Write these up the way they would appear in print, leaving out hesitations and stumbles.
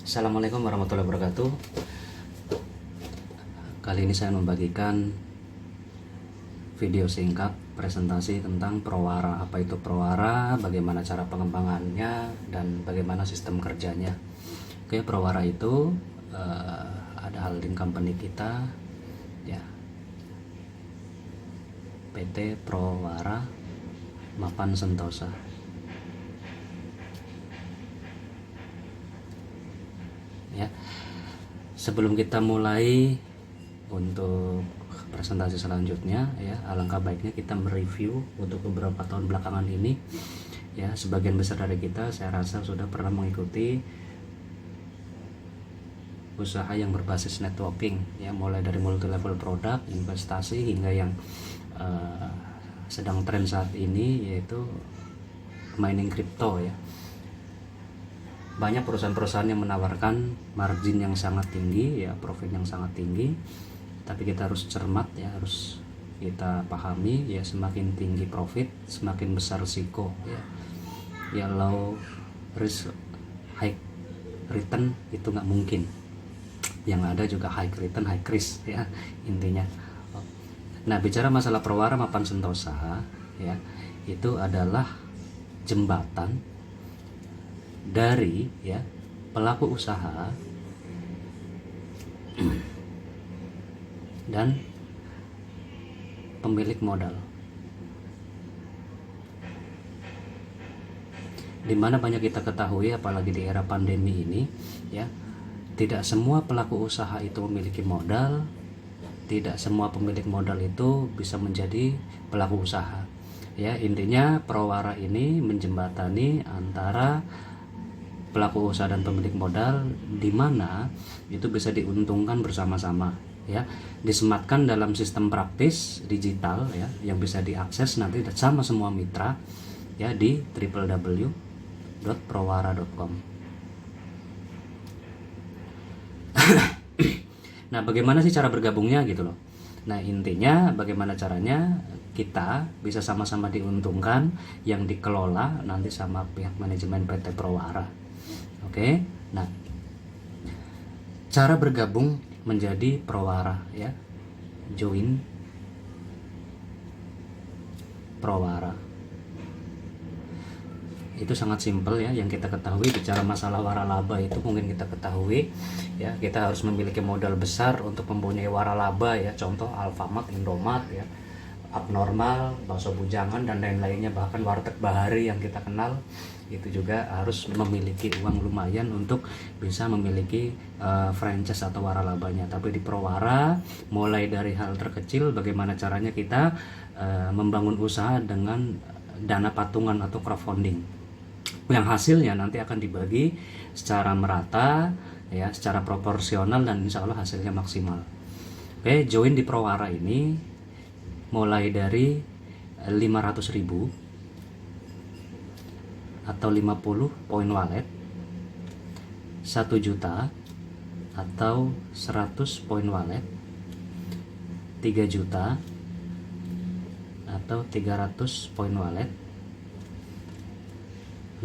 Assalamualaikum warahmatullahi wabarakatuh. Kali ini saya membagikan video singkat presentasi tentang Prowara. Apa itu Prowara, bagaimana cara pengembangannya, dan bagaimana sistem kerjanya. Oke, Prowara itu ada holding company kita, ya, PT Prowara Mapan Sentosa. Ya, sebelum kita mulai untuk presentasi selanjutnya, ya, alangkah baiknya kita mereview untuk beberapa tahun belakangan ini. Ya, sebagian besar dari kita saya rasa sudah pernah mengikuti usaha yang berbasis networking, ya, mulai dari multi level produk, investasi, hingga yang sedang tren saat ini yaitu mining crypto, ya. Banyak perusahaan-perusahaan yang menawarkan margin yang sangat tinggi, ya, profit yang sangat tinggi, tapi kita harus cermat, ya, harus kita pahami, ya, semakin tinggi profit semakin besar risiko, ya. Ya, low risk high return itu nggak mungkin, yang ada juga high return high risk, ya, intinya. Nah, bicara masalah Prowara Mapan Sentosa, ya, itu adalah jembatan dari, ya, pelaku usaha dan pemilik modal, dimana banyak kita ketahui, apalagi di era pandemi ini, ya, tidak semua pelaku usaha itu memiliki modal, tidak semua pemilik modal itu bisa menjadi pelaku usaha, ya. Intinya Prowara ini menjembatani antara pelaku usaha dan pemilik modal, di mana itu bisa diuntungkan bersama-sama, ya, disematkan dalam sistem praktis digital, ya, yang bisa diakses nanti sama semua mitra, ya, di www.prowara.com. Nah, bagaimana sih cara bergabungnya gitu loh. Nah, intinya bagaimana caranya kita bisa sama-sama diuntungkan, yang dikelola nanti sama pihak manajemen PT Prowara. Oke, nah, cara bergabung menjadi Prowara, ya, join Prowara itu sangat simpel, ya. Yang kita ketahui bicara masalah waralaba itu mungkin kita ketahui, ya, kita harus memiliki modal besar untuk mempunyai waralaba, ya, contoh Alfamart, Indomart, ya, Abnormal, Bakso Bujangan, dan lain-lainnya, bahkan Warteg Bahari yang kita kenal itu juga harus memiliki uang lumayan untuk bisa memiliki franchise atau waralabanya. Tapi di Prowara mulai dari hal terkecil, bagaimana caranya kita membangun usaha dengan dana patungan atau crowdfunding, yang hasilnya nanti akan dibagi secara merata, ya, secara proporsional, dan insya Allah hasilnya maksimal. Oke, join di Prowara ini mulai dari 500.000 atau 50 poin wallet, 1 juta atau 100 poin wallet, 3 juta atau 300 poin wallet,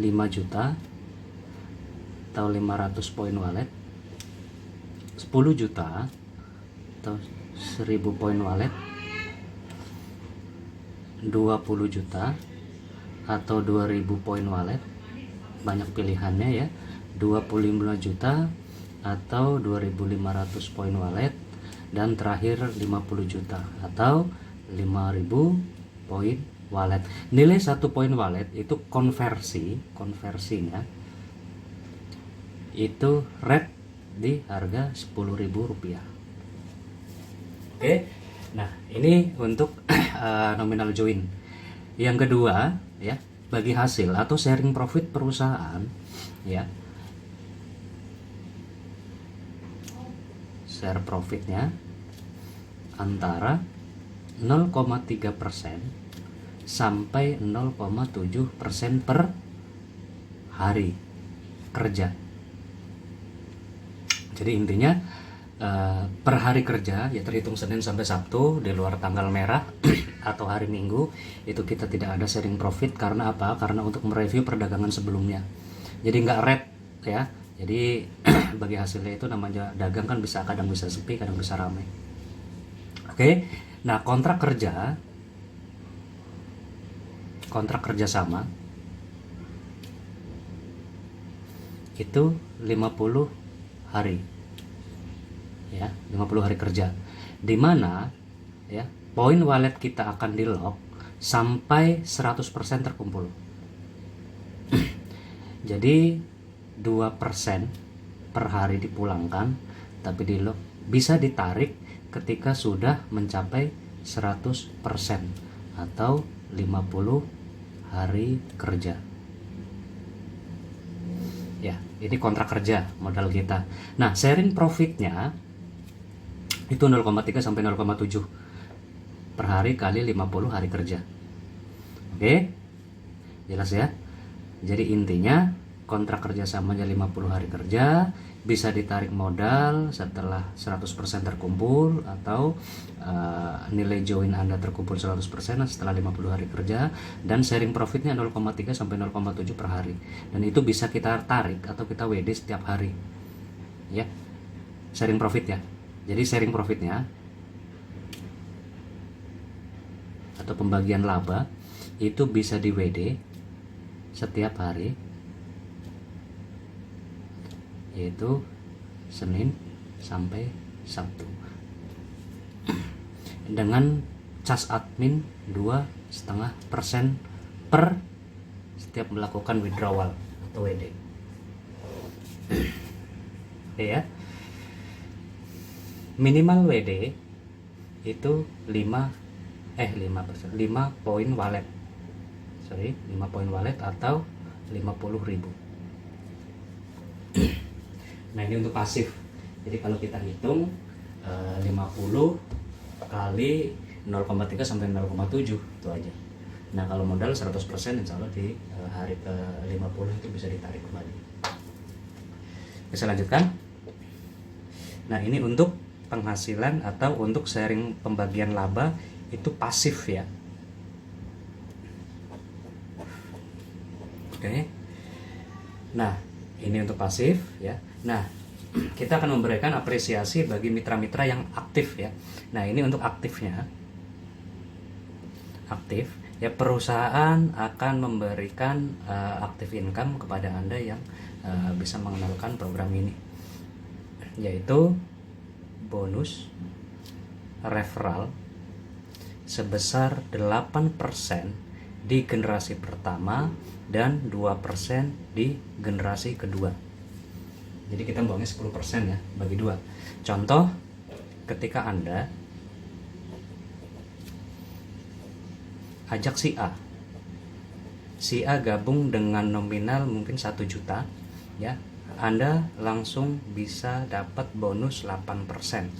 5 juta atau 500 poin wallet, 10 juta atau 1000 poin wallet, 20 juta atau 2000 poin wallet, banyak pilihannya, ya, 25 juta atau 2500 poin wallet, dan terakhir 50 juta atau 5000 poin wallet. Nilai 1 poin wallet itu konversinya itu rate di harga Rp10.000. Oke, nah, ini untuk nominal join. Yang kedua, ya, bagi hasil atau sharing profit perusahaan, ya, share profitnya antara 0,3% sampai 0,7% per hari kerja. Jadi intinya per hari kerja, ya, terhitung Senin sampai Sabtu di luar tanggal merah atau hari Minggu, itu kita tidak ada sharing profit. Karena apa? Karena untuk mereview perdagangan sebelumnya. Jadi nggak red, ya. Jadi bagi hasilnya. Itu namanya dagang kan, bisa kadang bisa sepi, kadang bisa ramai. Oke. Nah, kontrak kerja sama itu 50 hari. Ya, 50 hari kerja. Di mana ya, poin wallet kita akan di lock sampai 100% terkumpul. Jadi 2% per hari dipulangkan, tapi di lock bisa ditarik ketika sudah mencapai 100% atau 50 hari kerja. Ya, ini kontrak kerja modal kita. Nah, sharing profitnya itu 0,3 sampai 0,7 per hari kali 50 hari kerja. Oke, jelas ya. Jadi intinya kontrak kerja samanya 50 hari kerja, bisa ditarik modal setelah 100% terkumpul, atau nilai join Anda terkumpul 100% setelah 50 hari kerja, dan sharing profitnya 0,3 sampai 0,7 per hari. Dan itu bisa kita tarik atau kita WD setiap hari. Ya. Sharing profit ya. Jadi sharing profitnya atau pembagian laba itu bisa di WD setiap hari, yaitu Senin sampai Sabtu, dengan cas admin 2,5% per setiap melakukan withdrawal atau WD. Ya, minimal WD itu 5 poin wallet. 5 poin wallet atau 50.000. Nah, ini untuk pasif. Jadi kalau kita hitung 50 kali 0,3 sampai 0,7 itu aja. Nah, kalau modal 100% insya Allah di hari ke 50 itu bisa ditarik kembali. Bisa lanjutkan. Nah, ini untuk penghasilan atau untuk sharing pembagian laba itu pasif ya. Oke. Nah, ini untuk pasif ya. Nah, kita akan memberikan apresiasi bagi mitra-mitra yang aktif ya. Nah, ini untuk aktifnya. Aktif ya, perusahaan akan memberikan active income kepada Anda yang bisa mengenalkan program ini, yaitu bonus referral sebesar 8% di generasi pertama dan 2% di generasi kedua. Jadi kita buangnya 10% ya, bagi 2. Contoh, ketika Anda ajak si A gabung dengan nominal mungkin 1 juta ya, Anda langsung bisa dapat bonus 8%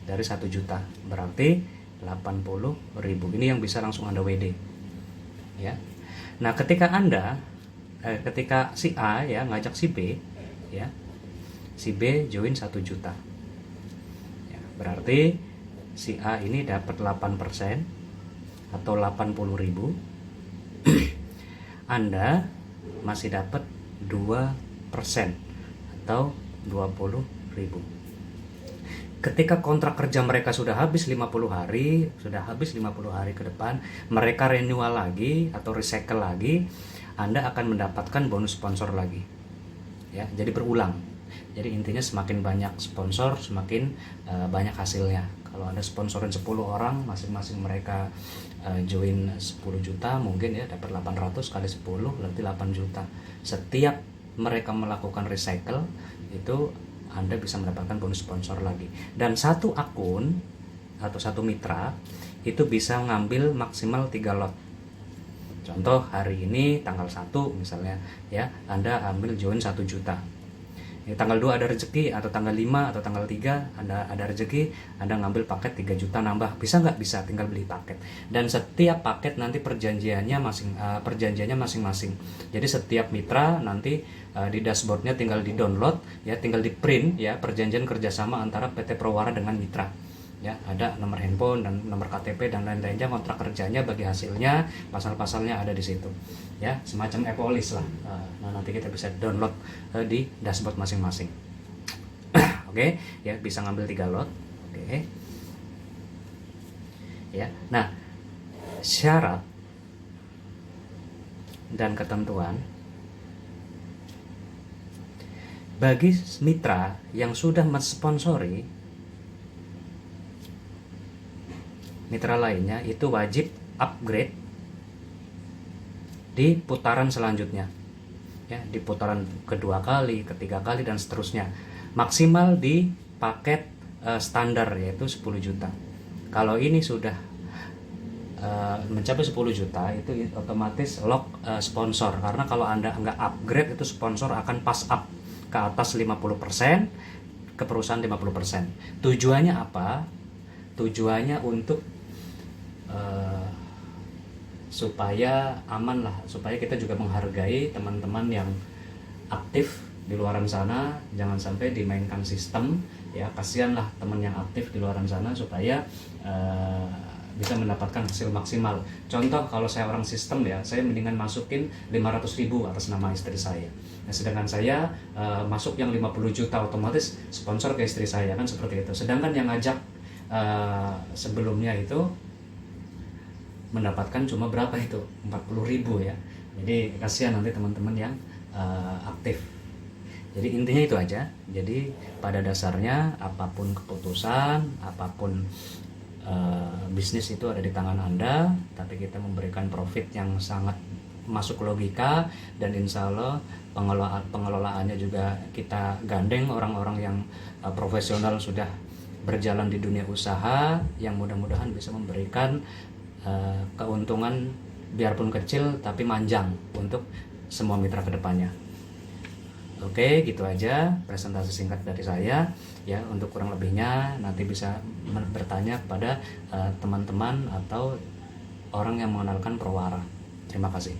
dari 1 juta, berarti 80.000. Ini yang bisa langsung Anda WD ya. Nah, ketika si A ya ngajak si B ya, si B join 1 juta ya, berarti si A ini dapat 8% atau 80.000. Anda masih dapat 2% atau 20.000. Ketika kontrak kerja mereka sudah habis 50 hari ke depan, mereka renewal lagi atau recycle lagi, Anda akan mendapatkan bonus sponsor lagi. Ya, jadi berulang. Jadi intinya semakin banyak sponsor, semakin banyak hasilnya. Kalau Anda sponsorin 10 orang, masing-masing mereka join 10 juta, mungkin ya dapat 800 kali 10 berarti 8 juta. Setiap mereka melakukan recycle itu Anda bisa mendapatkan bonus sponsor lagi. Dan satu akun atau satu mitra itu bisa ngambil maksimal 3 lot. Contoh hari ini tanggal 1 misalnya ya, Anda ambil join 1 juta. Tanggal 2 ada rezeki, atau tanggal 5 atau tanggal 3 Anda ada rezeki, Anda ngambil paket 3 juta nambah. Bisa nggak? Bisa, tinggal beli paket. Dan setiap paket nanti perjanjiannya masing-masing. Jadi setiap mitra nanti di dashboardnya tinggal di download ya, tinggal di print ya, perjanjian kerjasama antara PT Prowara dengan mitra ya, ada nomor handphone dan nomor KTP dan lain-lainnya, kontrak kerjanya bagi hasilnya, pasal-pasalnya ada di situ ya, semacam e-polis lah. Nah, nanti kita bisa download di dashboard masing-masing. Oke, ya, bisa ngambil 3 lot. Oke. Ya. Nah, syarat dan ketentuan bagi mitra yang sudah mensponsori mitra lainnya itu wajib upgrade di putaran selanjutnya ya, di putaran kedua kali, ketiga kali, dan seterusnya, maksimal di paket standar yaitu 10 juta. Kalau ini sudah mencapai 10 juta itu otomatis lock sponsor, karena kalau Anda nggak upgrade itu sponsor akan pass up ke atas 50%, ke perusahaan 50%. Tujuannya apa? Tujuannya untuk supaya aman lah, supaya kita juga menghargai teman-teman yang aktif di luaran sana, jangan sampai dimainkan sistem ya. Kasihan lah teman yang aktif di luaran sana, supaya bisa mendapatkan hasil maksimal. Contoh, kalau saya orang sistem ya, saya mendingan masukin 500.000 atas nama istri saya. Nah, sedangkan saya masuk yang 50 juta otomatis sponsor ke istri saya, kan seperti itu. Sedangkan yang ngajak sebelumnya itu mendapatkan cuma berapa itu? 40.000 ya. Jadi kasihan nanti teman-teman yang aktif. Jadi intinya itu aja. Jadi pada dasarnya apapun keputusan, apapun bisnis itu ada di tangan Anda, tapi kita memberikan profit yang sangat masuk logika, dan insya Allah pengelolaannya juga kita gandeng orang-orang yang profesional, sudah berjalan di dunia usaha, yang mudah-mudahan bisa memberikan keuntungan biarpun kecil tapi manjang untuk semua mitra kedepannya. Oke, gitu aja presentasi singkat dari saya ya. Untuk kurang lebihnya nanti bisa bertanya kepada teman-teman atau orang yang mengenalkan Prowara. Terima kasih.